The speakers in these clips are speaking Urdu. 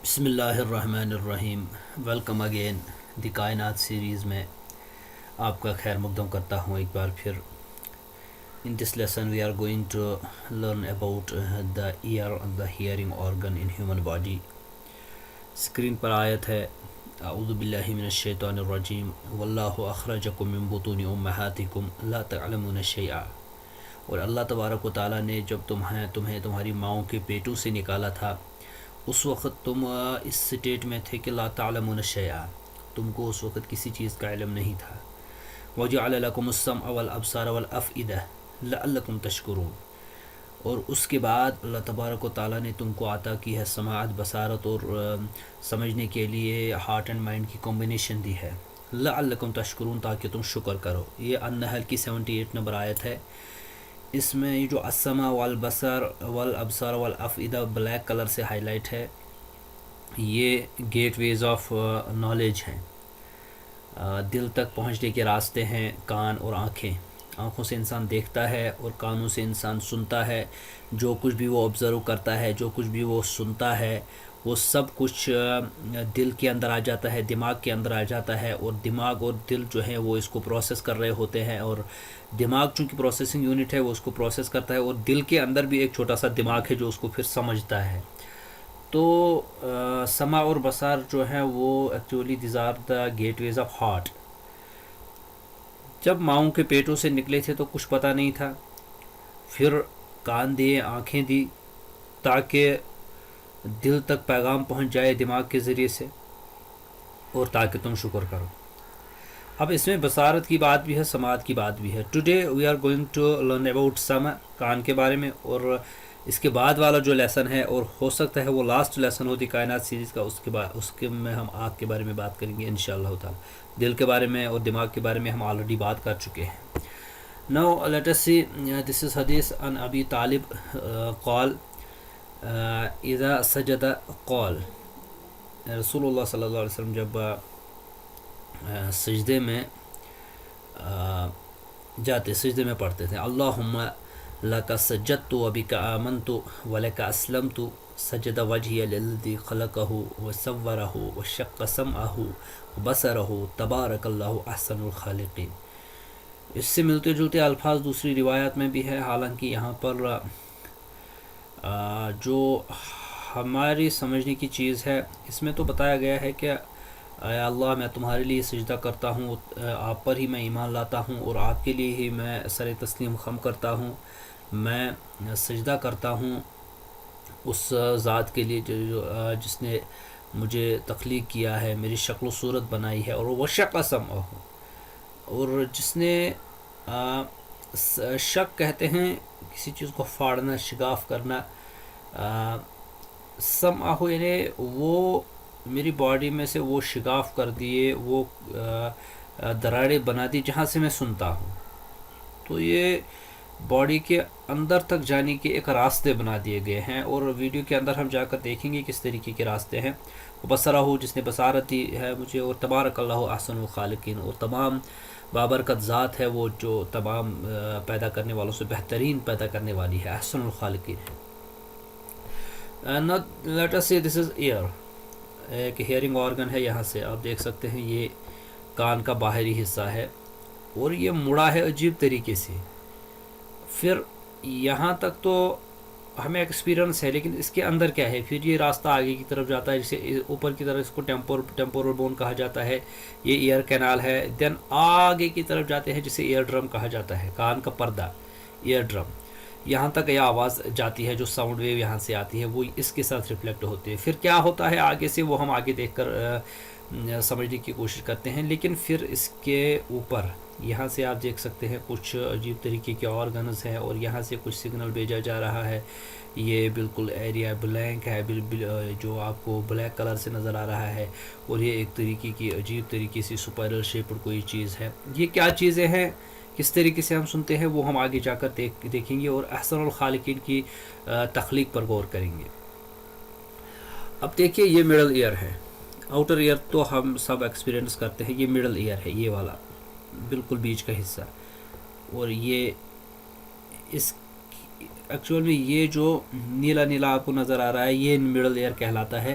بسم اللہ الرحمن الرحیم. ویلکم اگین دی کائنات سیریز میں آپ کا خیر مقدم کرتا ہوں ایک بار پھر. In this lesson we are going to learn about the ear the hearing organ in human body. Screen پر آیت ہے اعوذ باللہ من الشیطان الرجیم واللہ اخرجکم من بطون امہاتکم لا تعلمون شیئا. اور اللہ تبارک و تعالیٰ نے جب تمہیں تمہاری ماؤں کے پیٹوں سے نکالا تھا اس وقت تم اس سٹیٹ میں تھے کہ لا تعلمون شیئا، تم کو اس وقت کسی چیز کا علم نہیں تھا. وجعل لکم السمع والابصار والافئدہ لعلکم تشکرون. اور اس کے بعد اللہ تبارک و تعالیٰ نے تم کو عطا کی ہے سماعت، بصارت اور سمجھنے کے لیے ہارٹ اینڈ مائنڈ کی کمبینیشن دی ہے. لعلکم تشکرون، تاکہ تم شکر کرو. یہ النحل کی 78 نمبر آیت ہے. اس میں یہ جو السمع والبصر والابصار والافئدہ بلیک کلر سے ہائی لائٹ ہے، یہ گیٹ ویز آف نالج ہیں، دل تک پہنچنے کے راستے ہیں. کان اور آنکھیں، آنکھوں سے انسان دیکھتا ہے اور کانوں سے انسان سنتا ہے. جو کچھ بھی وہ آبزرو کرتا ہے، جو کچھ بھی وہ سنتا ہے، وہ سب کچھ دل کے اندر آ جاتا ہے، دماغ کے اندر آ جاتا ہے. اور دماغ اور دل جو ہے وہ اس کو پروسیس کر رہے ہوتے ہیں. اور دماغ چونکہ پروسیسنگ یونٹ ہے وہ اس کو پروسیس کرتا ہے، اور دل کے اندر بھی ایک چھوٹا سا دماغ ہے جو اس کو پھر سمجھتا ہے. تو سمع اور بصر جو ہے وہ actually these are the gateways of heart. جب ماؤں کے پیٹوں سے نکلے تھے تو کچھ پتہ نہیں تھا، پھر کان دیے، آنکھیں دی تاکہ دل تک پیغام پہنچ جائے دماغ کے ذریعے سے، اور تاکہ تم شکر کرو. اب اس میں بصارت کی بات بھی ہے، سماعت کی بات بھی ہے. Today we are going to learn about سمع، کان کے بارے میں. اور اس کے بعد والا جو لیسن ہے، اور ہو سکتا ہے وہ لاسٹ لیسن ہوتی کائنات سیریز کا، اس کے میں ہم آنکھ کے بارے میں بات کریں گے انشاءاللہ تعالی. دل کے بارے میں اور دماغ کے بارے میں ہم آلریڈی بات کر چکے ہیں. Now let us see, this is hadith an Abi Talib قال اذا سجد قال. رسول اللہ صلی اللہ علیہ وسلم جب سجدے میں سجدے میں پڑھتے تھے اللہم لک سجدت وبک آمنت ولک اسلمت سجد وجہی للذی خلقہ وصورہ وشق سمعہ وبصرہ تبارک اللہ احسن الخالقین. اس سے ملتے جلتے الفاظ دوسری روایات میں بھی ہے، حالانکہ یہاں پر جو ہماری سمجھنے کی چیز ہے اس میں تو بتایا گیا ہے کہ اے اللہ میں تمہارے لیے سجدہ کرتا ہوں، آپ پر ہی میں ایمان لاتا ہوں، اور آپ کے لیے ہی میں سر تسلیم خم کرتا ہوں. میں سجدہ کرتا ہوں اس ذات کے لیے جس نے مجھے تخلیق کیا ہے، میری شکل و صورت بنائی ہے. اور وہ شق سمعہ، اور جس نے شک کہتے ہیں کسی چیز کو پھاڑنا، شگاف کرنا. سمعہ یعنی وہ میری باڈی میں سے وہ شگاف کر دیے، وہ دراڑیں بنا دی جہاں سے میں سنتا ہوں. تو یہ باڈی کے اندر تک جانے کے ایک راستے بنا دیے گئے ہیں، اور ویڈیو کے اندر ہم جا کر دیکھیں گے کس طریقے کے راستے ہیں. بصرہ جس نے بصارت دی ہے مجھے، اور تبارک اللہ احسن الخالقین، اور تمام بابرکت ذات ہے وہ جو تمام پیدا کرنے والوں سے بہترین پیدا کرنے والی ہے، احسن الخالقین ہے. لیٹ اس سے دس از ایئر، ایک ہیئرنگ آرگن ہے. یہاں سے آپ دیکھ سکتے ہیں یہ کان کا باہری حصہ ہے، اور یہ مڑا ہے عجیب طریقے سے. پھر یہاں تک تو ہمیں ایکسپیرنس ہے، لیکن اس کے اندر کیا ہے؟ پھر یہ راستہ آگے کی طرف جاتا ہے، جسے اوپر کی طرف اس کو ٹیمپورل بون کہا جاتا ہے. یہ ایئر کینال ہے. دین آگے کی طرف جاتے ہیں جسے ایئر ڈرم کہا جاتا ہے، کان کا پردہ، ایئر ڈرم. یہاں تک یہ آواز جاتی ہے، جو ساؤنڈ ویو یہاں سے آتی ہے وہ اس کے ساتھ ریفلیکٹ ہوتی ہے. پھر کیا ہوتا ہے آگے سے وہ ہم آگے دیکھ کر سمجھنے کی کوشش کرتے ہیں. لیکن پھر اس کے اوپر یہاں سے آپ دیکھ سکتے ہیں کچھ عجیب طریقے کے آرگنز ہیں، اور یہاں سے کچھ سگنل بھیجا جا رہا ہے. یہ بالکل ایریا بلینک ہے، جو آپ کو بلیک کلر سے نظر آ رہا ہے، اور یہ ایک طریقے کی عجیب طریقے سے سپائرل شیپڈ کوئی چیز ہے. یہ کیا چیزیں ہیں، کس طریقے سے ہم سنتے ہیں، وہ ہم آگے جا کر دیکھیں گے، اور احسن الخالقین کی تخلیق پر غور کریں گے. اب دیکھیے یہ مڈل ایئر ہے. آؤٹر ایئر تو ہم سب ایکسپیرینس کرتے ہیں، یہ مڈل ایئر ہے، یہ والا بالکل بیچ کا حصہ. اور یہ اس ایکچوئل میں یہ جو نیلا نیلا آپ کو نظر آ رہا ہے یہ مڈل ایئر کہلاتا ہے.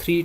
3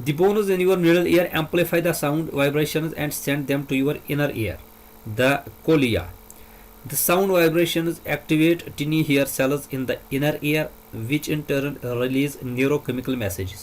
the bones in your middle ear amplify the sound vibrations and send them to your inner ear, the colia. The sound vibrations activate tiny hair cells in the inner ear, which in turn release neurochemical messages.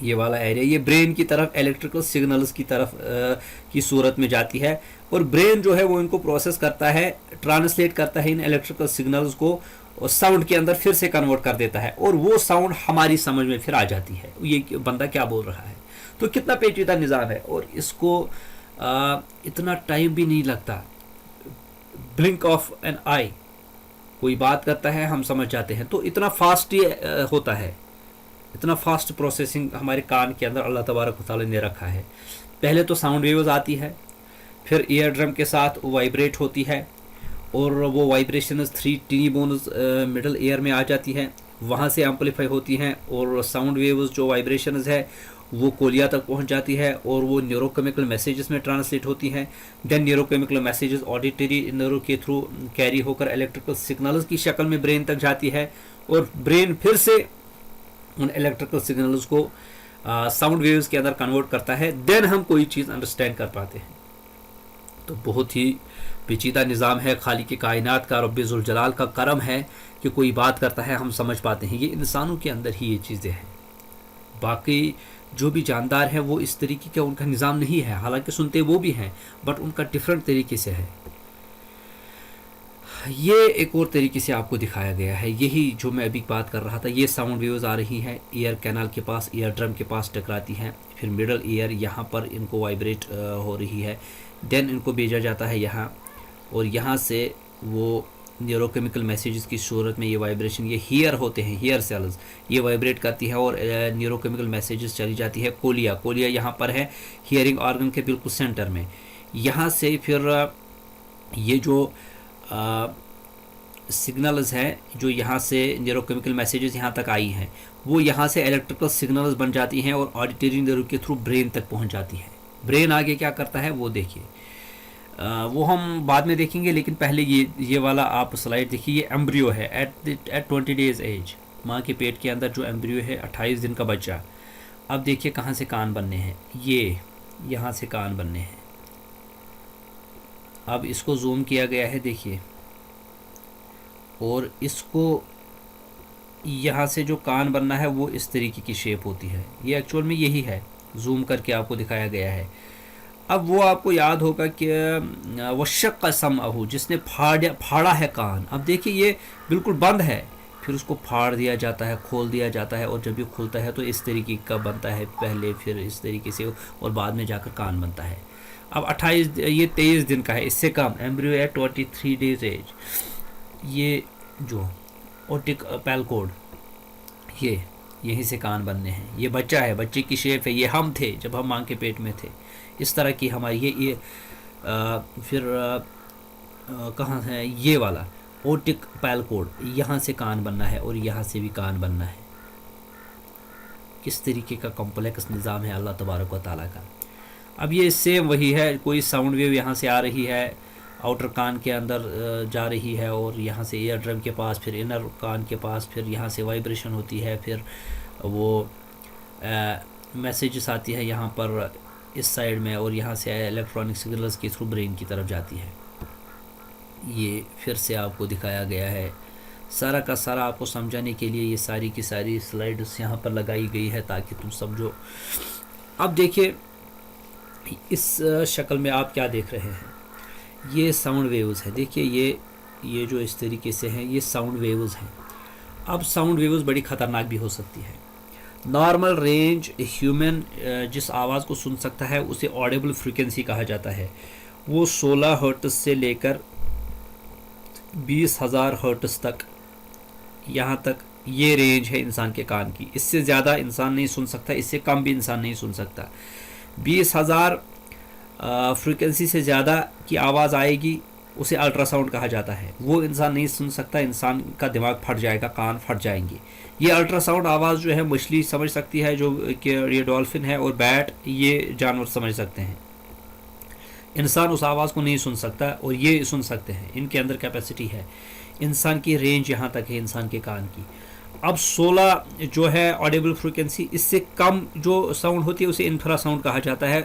یہ والا ایریا یہ برین کی طرف الیکٹریکل سگنلز کی طرف کی صورت میں جاتی ہے، اور برین جو ہے وہ ان کو پروسیس کرتا ہے، ٹرانسلیٹ کرتا ہے ان الیکٹریکل سگنلز کو اور ساؤنڈ کے اندر پھر سے کنورٹ کر دیتا ہے، اور وہ ساؤنڈ ہماری سمجھ میں پھر آ جاتی ہے یہ بندہ کیا بول رہا ہے۔ تو کتنا پیچیدہ نظام ہے، اور اس کو اتنا ٹائم بھی نہیں لگتا، بلنک آف این آئی کوئی بات کرتا ہے ہم سمجھ جاتے ہیں، تو اتنا فاسٹ یہ ہوتا ہے، اتنا فاسٹ پروسیسنگ ہمارے کان کے اندر اللہ تبارک و تعالیٰ نے رکھا ہے۔ پہلے تو ساؤنڈ ویوز آتی ہے، پھر ایئر ڈرم کے ساتھ وائبریٹ ہوتی ہے، اور وہ vibrations 3 tiny bones middle ear میں آ جاتی ہے، وہاں سے ایمپلیفائی ہوتی ہیں، اور ساؤنڈ ویوز جو وائبریشنز ہے وہ کولیا تک پہنچ جاتی ہے، اور وہ نیورو کیمیکل میسیجز میں ٹرانسلیٹ ہوتی ہیں۔ Then neuro chemical messages auditory neuro کے تھرو کیری ہو کر الیکٹریکل سگنلز کی شکل میں برین تک جاتی ہے، اور برین پھر سے ان الیکٹریکل سگنلز کو ساؤنڈ ویوز کے اندر کنورٹ کرتا ہے، دین ہم کوئی چیز انڈرسٹینڈ کر پاتے ہیں۔ تو بہت ہی پیچیدہ نظام ہے، خالق کائنات کا رب ذوالجلال کا کرم ہے کہ کوئی بات کرتا ہے ہم سمجھ پاتے ہیں۔ یہ انسانوں کے اندر ہی یہ چیزیں ہیں، باقی جو بھی جاندار ہیں وہ اس طریقے کا ان کا نظام نہیں ہے، حالانکہ سنتے وہ بھی ہیں بٹ ان کا ڈفرینٹ طریقے سے ہے۔ یہ ایک اور طریقے سے آپ کو دکھایا گیا ہے، یہی جو میں ابھی بات کر رہا تھا، یہ ساؤنڈ ویوز آ رہی ہیں، ایئر کینال کے پاس، ایئر ڈرم کے پاس ٹکراتی ہیں، پھر مڈل ایئر یہاں پر ان کو وائبریٹ ہو رہی ہے، دین ان کو بھیجا جاتا ہے یہاں، اور یہاں سے وہ نیورو کیمیکل میسیجز کی صورت میں یہ وائبریشن، یہ ہیئر ہوتے ہیں، ہیئر سیلز، یہ وائبریٹ کرتی ہے اور نیورو کیمیکل میسیجز چلی جاتی ہے کولیا، کولیا یہاں پر ہے ہیئرنگ آرگن کے بالکل سینٹر میں۔ یہاں سے پھر یہ جو سگنلز ہیں جو یہاں سے نیورو کیمیکل میسیجز یہاں تک آئی ہیں، وہ یہاں سے الیکٹریکل سگنلز بن جاتی ہیں اور آڈیٹری نیورو کے تھرو برین تک پہنچ جاتی ہیں۔ برین آگے کیا کرتا ہے وہ دیکھیے، وہ ہم بعد میں دیکھیں گے، لیکن پہلے یہ والا آپ سلائڈ دیکھیے، یہ ایمبریو ہے ایٹ 20 days ایج، ماں کے پیٹ کے اندر جو ایمبریو ہے 28 دن کا بچہ۔ اب دیکھیے کہاں سے کان بننے ہیں، یہ یہاں سے کان بننے ہیں۔ اب اس کو زوم کیا گیا ہے دیکھیے، اور اس کو یہاں سے جو کان بننا ہے وہ اس طریقے کی شیپ ہوتی ہے، یہ ایکچوئل میں یہی ہے، زوم کر کے آپ کو دکھایا گیا ہے۔ اب وہ آپ کو یاد ہوگا کہ وشق سمعہ، جس نے پھاڑا ہے کان، اب دیکھیے یہ بالکل بند ہے، پھر اس کو پھاڑ دیا جاتا ہے، کھول دیا جاتا ہے، اور جب یہ کھلتا ہے تو اس طریقے کا بنتا ہے پہلے، پھر اس طریقے سے، اور بعد میں جا کر کان بنتا ہے۔ اب 28 یہ 23 دن کا ہے، اس سے کم، ایمبریو ہے 23 days ایج۔ یہ جو اوٹک پیلکوڈ، یہ یہیں سے کان بننے ہیں، یہ بچہ ہے، بچے کی شیپ ہے، یہ ہم تھے جب ہم ماں کے پیٹ میں تھے، اس طرح کی ہماری یہ پھر کہاں ہے یہ والا اوٹک پیلکوڈ، یہاں سے کان بننا ہے اور یہاں سے بھی کان بننا ہے۔ کس طریقے کا کمپلیکس نظام ہے اللہ تبارک و تعالیٰ کا۔ اب یہ سیم وہی ہے، کوئی ساؤنڈ ویو یہاں سے آ رہی ہے، آؤٹر کان کے اندر جا رہی ہے، اور یہاں سے ایئر ڈرم کے پاس، پھر انر کان کے پاس، پھر یہاں سے وائبریشن ہوتی ہے، پھر وہ میسیجز آتی ہے یہاں پر اس سائڈ میں، اور یہاں سے الیکٹرانک سگنلز کے تھرو برین کی طرف جاتی ہے۔ یہ پھر سے آپ کو دکھایا گیا ہے، سارا کا سارا آپ کو سمجھانے کے لیے یہ ساری کی ساری سلائڈز یہاں پر لگائی گئی ہے تاکہ تم سمجھو۔ اب دیکھیے اس شکل میں آپ کیا دیکھ رہے ہیں، یہ ساؤنڈ ویوز ہے، دیکھیے یہ جو اس طریقے سے ہیں یہ ساؤنڈ ویوز ہیں۔ اب ساؤنڈ ویوز بڑی خطرناک بھی ہو سکتی ہے۔ نارمل رینج ہیومن جس آواز کو سن سکتا ہے اسے آڈیبل فریکوینسی کہا جاتا ہے، وہ 16 ہرٹز سے لے کر 20,000 ہرٹز تک، یہاں تک یہ رینج ہے انسان کے کان کی، اس سے زیادہ انسان نہیں سن سکتا، اس سے کم بھی انسان نہیں سن سکتا۔ 20,000 فریکوینسی سے زیادہ کی آواز آئے گی اسے الٹرا ساؤنڈ کہا جاتا ہے، وہ انسان نہیں سن سکتا، انسان کا دماغ پھٹ جائے گا، کان پھٹ جائیں گے۔ یہ الٹرا ساؤنڈ آواز جو ہے مچھلی سمجھ سکتی ہے، جو کہ یہ ڈولفن ہے اور بیٹ، یہ جانور سمجھ سکتے ہیں، انسان اس آواز کو نہیں سن سکتا، اور یہ سن سکتے ہیں، ان کے اندر کیپیسٹی ہے، انسان کی رینج یہاں تک ہے انسان کے کان کی۔ اب 16 جو ہے آڈیبل فریکوینسی، اس سے کم جو ساؤنڈ ہوتی ہے اسے انفرا ساؤنڈ کہا جاتا ہے،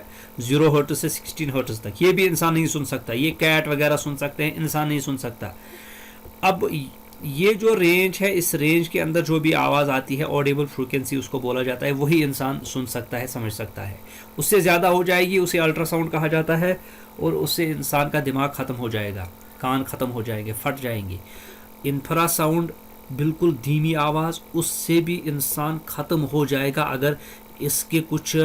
0 ہرٹز سے 16 ہرٹز تک، یہ بھی انسان نہیں سن سکتا، یہ کیٹ وغیرہ سن سکتے ہیں، انسان نہیں سن سکتا۔ اب یہ جو رینج ہے، اس رینج کے اندر جو بھی آواز آتی ہے آڈیبل فریکوینسی اس کو بولا جاتا ہے، وہی انسان سن سکتا ہے، سمجھ سکتا ہے. اس سے زیادہ ہو جائے گی اسے الٹرا ساؤنڈ کہا جاتا ہے، اور اس سے انسان کا دماغ ختم ہو جائے گا، کان ختم ہو جائیں گے، پھٹ جائیں گے. انفرا ساؤنڈ بالکل دھیمی آواز، اس سے بھی انسان ختم ہو جائے گا. اگر اس کے کچھ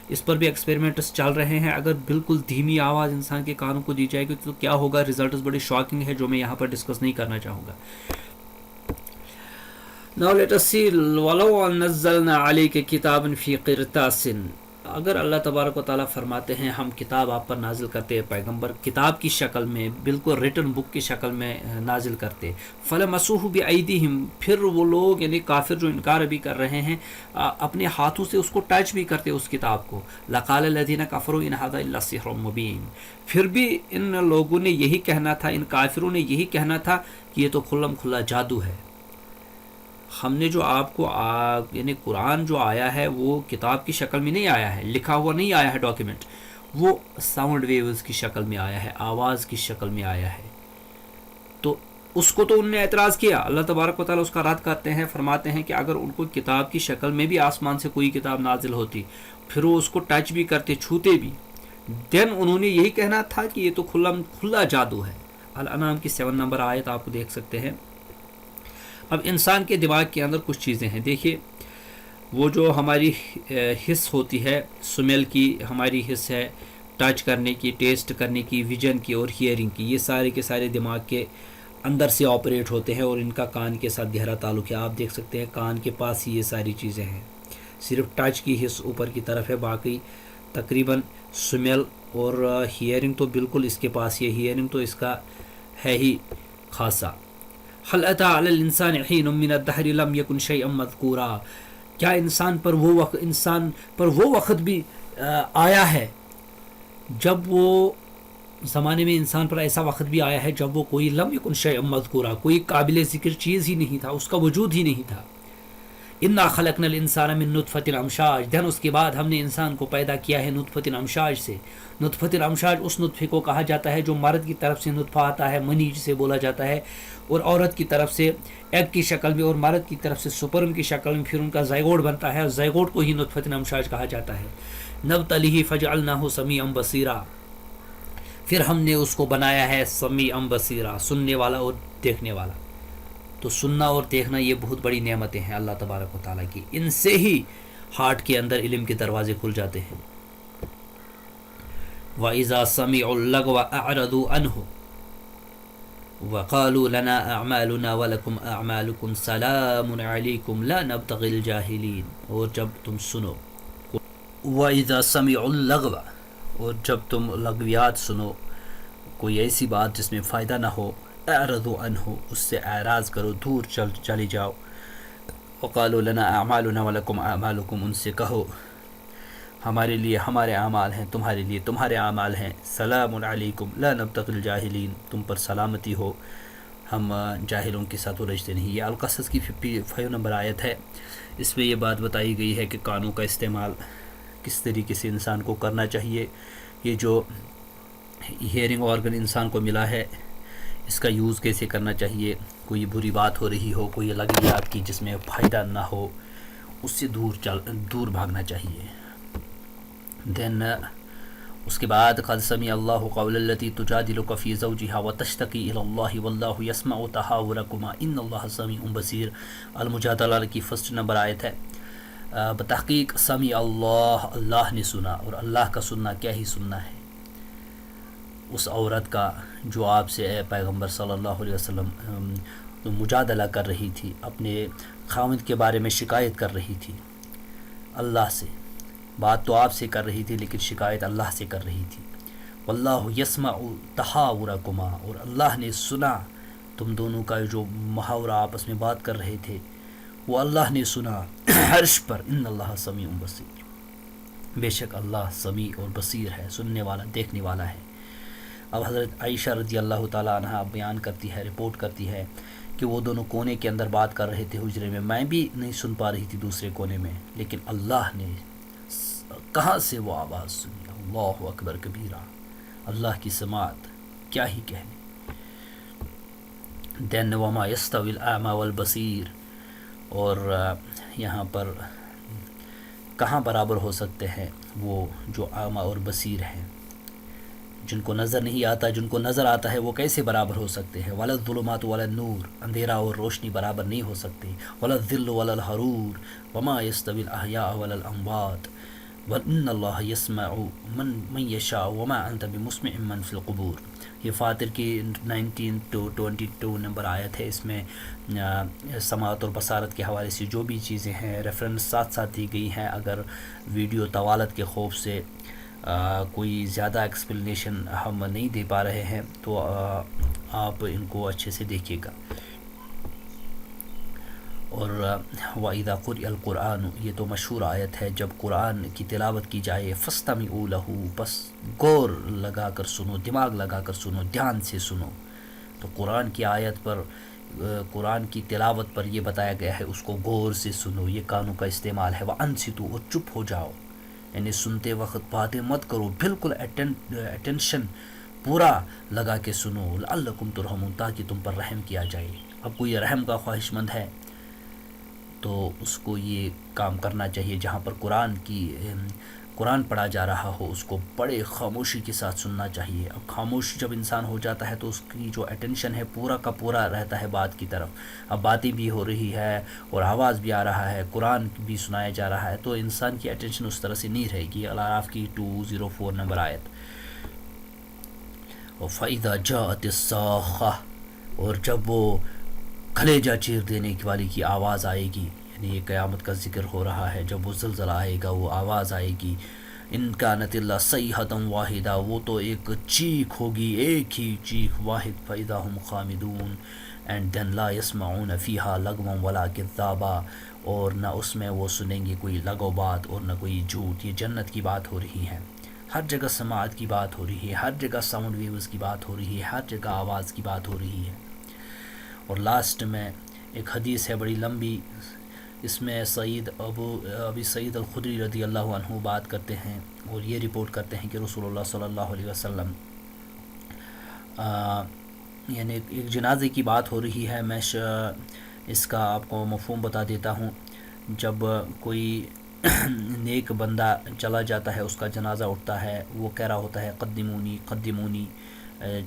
اس پر بھی ایکسپیریمنٹس چل رہے ہیں، اگر بالکل دھیمی آواز انسان کے کانوں کو دی جائے گی تو کیا ہوگا، ریزلٹس بڑے شاکنگ ہے جو میں یہاں پر ڈسکس نہیں کرنا چاہوں گا. Now let us see وَلَوْ نَزَّلْنَا عَلَيْكَ كِتَابًا فِي قِرْطَاسٍ. اگر اللہ تبارک و تعالیٰ فرماتے ہیں ہم کتاب آپ پر نازل کرتے، پیغمبر کتاب کی شکل میں، بالکل ریٹن بک کی شکل میں نازل کرتے، فَلَمَسُوهُ بِأَيْدِهِمْ، پھر وہ لوگ یعنی کافر جو انکار ابھی کر رہے ہیں اپنے ہاتھوں سے اس کو ٹچ بھی کرتے اس کتاب کو. لَقَالَ الَّذِينَ كَفَرُوا إِنْ هَذَا إِلَّا سِحْرٌ مُبِينٌ. پھر بھی ان لوگوں نے یہی کہنا تھا، ان کافروں نے یہی کہنا تھا کہ یہ تو کھلم کھلا جادو ہے. ہم نے جو آپ کو یعنی قرآن جو آیا ہے وہ کتاب کی شکل میں نہیں آیا ہے، لکھا ہوا نہیں آیا ہے ڈاکیومنٹ، وہ ساؤنڈ ویوز کی شکل میں آیا ہے، آواز کی شکل میں آیا ہے. تو اس کو تو ان نے اعتراض کیا. اللہ تبارک و تعالیٰ اس کا رد کرتے ہیں، فرماتے ہیں کہ اگر ان کو کتاب کی شکل میں بھی آسمان سے کوئی کتاب نازل ہوتی، پھر وہ اس کو ٹچ بھی کرتے، چھوتے بھی، دین انہوں نے یہی کہنا تھا کہ یہ تو کھلا جادو ہے. الانعام کی 7 نمبر آیت آپ کو دیکھ سکتے ہیں. اب انسان کے دماغ کے اندر کچھ چیزیں ہیں. دیکھیے وہ جو ہماری حس ہوتی ہے، سمیل کی ہماری حس ہے، ٹچ کرنے کی، ٹیسٹ کرنے کی، ویژن کی اور ہیئرنگ کی، یہ سارے کے سارے دماغ کے اندر سے آپریٹ ہوتے ہیں اور ان کا کان کے ساتھ گہرا تعلق ہے. آپ دیکھ سکتے ہیں کان کے پاس ہی یہ ساری چیزیں ہیں. صرف ٹچ کی حس اوپر کی طرف ہے، باقی تقریباً سمیل اور ہیئرنگ تو بالکل اس کے پاس ہی ہے. ہیئرنگ تو اس کا ہے ہی خاصا. هل اتى على الانسان حين من الدهر لم يكن شيئا مذكورا. کیا انسان پر وہ وقت بھی آیا ہے جب وہ زمانے میں انسان پر ایسا وقت بھی آیا ہے جب وہ کوئی لم يكن شيئا مذكورا، کوئی قابل ذکر چیز ہی نہیں تھا، اس کا وجود ہی نہیں تھا. انا خلقنا الانسان من نطفة امشاج. دین اس کے بعد ہم نے انسان کو پیدا کیا ہے نطفة امشاج سے. نطفة امشاج اس نطفے کو کہا جاتا ہے جو مرد کی طرف سے نطفہ آتا ہے، منی جسے بولا جاتا ہے، اور عورت کی طرف سے ایگ کی شکل میں، اور مرد کی طرف سے سپرم کی شکل میں، پھر ان کا زائگوٹ بنتا ہے. زائگوٹ کو ہی نطفة امشاج کہا جاتا ہے. نبتلیہ فجعلناہ سمیعا بصیرا. پھر ہم نے اس کو بنایا ہے سمیعا بصیرا، سننے والا اور دیکھنے والا. تو سننا اور دیکھنا یہ بہت بڑی نعمتیں ہیں اللہ تبارک و تعالیٰ کی. ان سے ہی ہارٹ کے اندر علم کے دروازے کھل جاتے ہیں. وَإِذَا سَمِعُوا اللَّغْوَ أَعْرَضُوا عَنْهُ وَقَالُوا لَنَا أَعْمَالُنَا وَلَكُمْ أَعْمَالُكُمْ سَلَامٌ عَلَيْكُمْ لَا نَبْتَغِي الْجَاهِلِينَ. اور جب تم سنو وَإِذَا سَمِعُوا اللَّغْوَ، اور جب تم لغویات سنو، کوئی ایسی بات جس میں فائدہ نہ ہو، اعرضوا عنہ، اس سے اعراض کرو، دور چلی جاؤ. وقالوا لنا اعمالنا ولکم اعمالکم، ان سے کہو ہمارے لیے ہمارے اعمال ہیں، تمہارے لیے تمہارے اعمال ہیں. سلام علیکم لا نبتغی الجاہلین، تم پر سلامتی ہو، ہم جاہلوں کے ساتھ الجھتے نہیں. یہ القصص کی 55 نمبر آیت ہے. اس میں یہ بات بتائی گئی ہے کہ کانوں کا استعمال کس طریقے سے انسان کو کرنا چاہیے. یہ جو ہیئرنگ آرگن انسان کو ملا ہے اس کا یوز کیسے کرنا چاہیے. کوئی بری بات ہو رہی ہو، کوئی لغویات کی جس میں فائدہ نہ ہو، اس سے دور بھاگنا چاہیے. دین اس کے بعد قد سمع اللہ قول التی تجادلک فی زوجها وتشتکی الی اللہ واللہ یسمع تحاورکما ان اللہ سمیع بصیر. المجادلہ کی 1 نمبر آیت ہے. بتحقیق سمع اللہ، اللہ نے سنا، اور اللہ کا سننا کیا ہی سننا ہے اس عورت کا جو آپ سے اے پیغمبر صلی اللہ علیہ وسلم مجادلہ کر رہی تھی، اپنے خاوند کے بارے میں شکایت کر رہی تھی. اللہ سے بات تو آپ سے کر رہی تھی لیکن شکایت اللہ سے کر رہی تھی. واللہ یسمع تحاورکما، اور اللہ نے سنا تم دونوں کا جو محاورہ آپس میں بات کر رہے تھے وہ اللہ نے سنا عرش پر. ان اللہ سمیع بصیر، بے شک اللہ سمیع اور بصیر ہے، سننے والا، دیکھنے والا ہے. اب حضرت عائشہ رضی اللہ تعالیٰ عنہ بیان کرتی ہے، رپورٹ کرتی ہے کہ وہ دونوں کونے کے اندر بات کر رہے تھے حجرے میں. میں بھی نہیں سن پا رہی تھی دوسرے کونے میں، لیکن اللہ نے کہاں سے وہ آواز سنی. اللہ اکبر کبیرہ، اللہ کی سماعت کیا ہی کہنے. دین وما یستوی الاعمی والبصیر، اور یہاں پر کہاں برابر ہو سکتے ہیں وہ جو اعمی اور بصیر ہیں، جن کو نظر نہیں آتا، جن کو نظر آتا ہے وہ کیسے برابر ہو سکتے ہیں؟ ولا الظلمات ولا النور، اندھیرا اور روشنی برابر نہیں ہو سکتی، ولا الظل ولا الحرور، وما یستوی الاحیاء ولا الاموات، وان اللہ یسمع من یشاء وما انت بمسمع من فی القبور۔ یہ فاطر کی 19 to 22 نمبر آیت ہے۔ اس میں سماعت اور بصارت کے حوالے سے جو بھی چیزیں ہیں ریفرنس ساتھ ساتھ دی گئی ہیں۔ اگر ویڈیو طوالت کے خوف سے کوئی زیادہ ایکسپلینیشن ہم نہیں دے پا رہے ہیں تو آپ ان کو اچھے سے دیکھیے گا۔ اور وَإِذَا قُرِئَ الْقُرْآنُ، یہ تو مشہور آیت ہے، جب قرآن کی تلاوت کی جائے فَاسْتَمِعُوا لَهُ، بس غور لگا کر سنو، دماغ لگا کر سنو، دھیان سے سنو۔ تو قرآن کی آیت پر، قرآن کی تلاوت پر یہ بتایا گیا ہے اس کو غور سے سنو، یہ کانوں کا استعمال ہے۔ وَأَنصِتُوا، اور چپ ہو جاؤ، یعنی سنتے وقت باتیں مت کرو، بالکل اٹینشن پورا لگا کے سنو، لعلکم ترحمون، تاکہ تم پر رحم کیا جائے۔ اب کوئی رحم کا خواہش مند ہے تو اس کو یہ کام کرنا چاہیے، جہاں پر قرآن پڑھا جا رہا ہو اس کو بڑے خاموشی کے ساتھ سننا چاہیے۔ اب خاموش جب انسان ہو جاتا ہے تو اس کی جو اٹینشن ہے پورا کا پورا رہتا ہے بات کی طرف۔ اب باتیں بھی ہو رہی ہے اور آواز بھی آ رہا ہے، قرآن بھی سنایا جا رہا ہے، تو انسان کی اٹینشن اس طرح سے نہیں رہے گی۔ الاعراف کی 204 نمبر آیت۔ وَفَإِذَا جَاءَتِ الصَّاخَّةُ، اور جب وہ کلیجہ چیر دینے والی کی آواز آئے گی، یعنی یہ قیامت کا ذکر ہو رہا ہے، جب وہ زلزلہ آئے گا، وہ آواز آئے گی، ان کانت اللہ صیحۃ واحدہ، وہ تو ایک چیخ ہوگی، ایک ہی چیخ واحد، فاذا ہم خامدون، اینڈ دین لا یسمعون فیہا لغوا ولا کذابا، اور نہ اس میں وہ سنیں گے کوئی لغو بات اور نہ کوئی جھوٹ۔ یہ جنت کی بات ہو رہی ہے، ہر جگہ سماعت کی بات ہو رہی ہے، ہر جگہ ساؤنڈ ویوز کی بات ہو رہی ہے، ہر جگہ آواز کی بات ہو رہی ہے۔ اور لاسٹ میں ایک حدیث ہے بڑی لمبی، اس میں ابی سعید الخدری رضی اللہ عنہ بات کرتے ہیں اور یہ رپورٹ کرتے ہیں کہ رسول اللہ صلی اللہ علیہ وسلم، یعنی ایک جنازے کی بات ہو رہی ہے۔ میں اس کا آپ کو مفہوم بتا دیتا ہوں۔ جب کوئی نیک بندہ چلا جاتا ہے، اس کا جنازہ اٹھتا ہے، وہ کہہ رہا ہوتا ہے قدمونی قدمونی،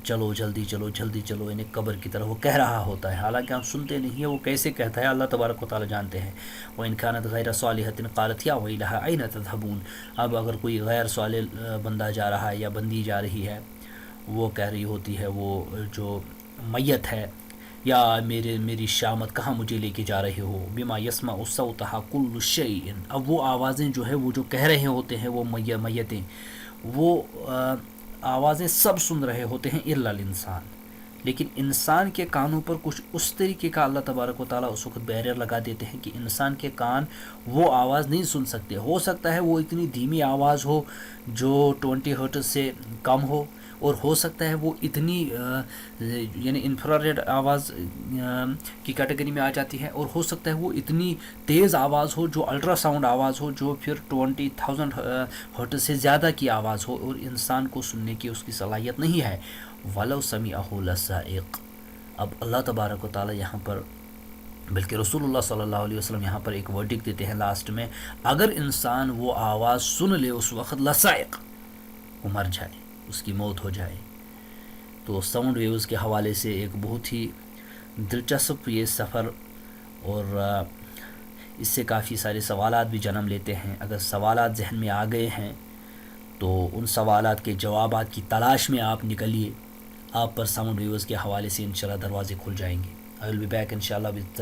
چلو جلدی چلو جلدی چلو، یعنی قبر کی طرف وہ کہہ رہا ہوتا ہے، حالانکہ ہم سنتے نہیں ہیں وہ کیسے کہتا ہے، اللہ تبارک و تعالی جانتے ہیں۔ وَإِنْ كَانَتْ غَيْرَ صَالِحَةٍ قَالَتْ يَا وَيْلَهَا أَيْنَ تَذْهَبُونَ، اب اگر کوئی غیر صالح بندہ جا رہا ہے یا بندی جا رہی ہے، وہ کہہ رہی ہوتی ہے، وہ جو میت ہے، یا میری شامت کہاں مجھے لے کے جا رہے ہو، بما یسمع صوتها كل شيء، اب وہ آوازیں جو ہے وہ جو کہہ رہے ہوتے ہیں وہ میتیں، وہ آوازیں سب سن رہے ہوتے ہیں الا الانسان، لیکن انسان کے کانوں پر کچھ اس طریقے کا اللہ تبارک و تعالیٰ اس وقت بیریئر لگا دیتے ہیں کہ انسان کے کان وہ آواز نہیں سن سکتے۔ ہو سکتا ہے وہ اتنی دھیمی آواز ہو جو 20 ہرٹز سے کم ہو، اور ہو سکتا ہے وہ اتنی یعنی انفراریڈ آواز کی کیٹیگری میں آ جاتی ہے، اور ہو سکتا ہے وہ اتنی تیز آواز ہو جو الٹرا ساؤنڈ آواز ہو، جو پھر 20,000 ہرٹز سے زیادہ کی آواز ہو، اور انسان کو سننے کی اس کی صلاحیت نہیں ہے۔ وَلَوْ سَمِعَهُ لَصَائِقٌ، اب اللہ تبارک و تعالیٰ یہاں پر، بلکہ رسول اللہ صلی اللہ علیہ وسلم یہاں پر ایک ورڈک دیتے ہیں لاسٹ میں، اگر انسان وہ آواز سن لے اس وقت لصائق، وہ مر جائے، اس کی موت ہو جائے۔ تو ساؤنڈ ویوز کے حوالے سے ایک بہت ہی دلچسپ یہ سفر، اور اس سے کافی سارے سوالات بھی جنم لیتے ہیں۔ اگر سوالات ذہن میں آ گئے ہیں تو ان سوالات کے جوابات کی تلاش میں آپ نکلیے، آپ پر ساؤنڈ ویوز کے حوالے سے انشاءاللہ دروازے کھل جائیں گے۔ I will be back inshallah with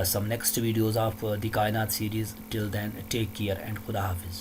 some next videos of the Kainat series. Till then, take care and Khuda Hafiz.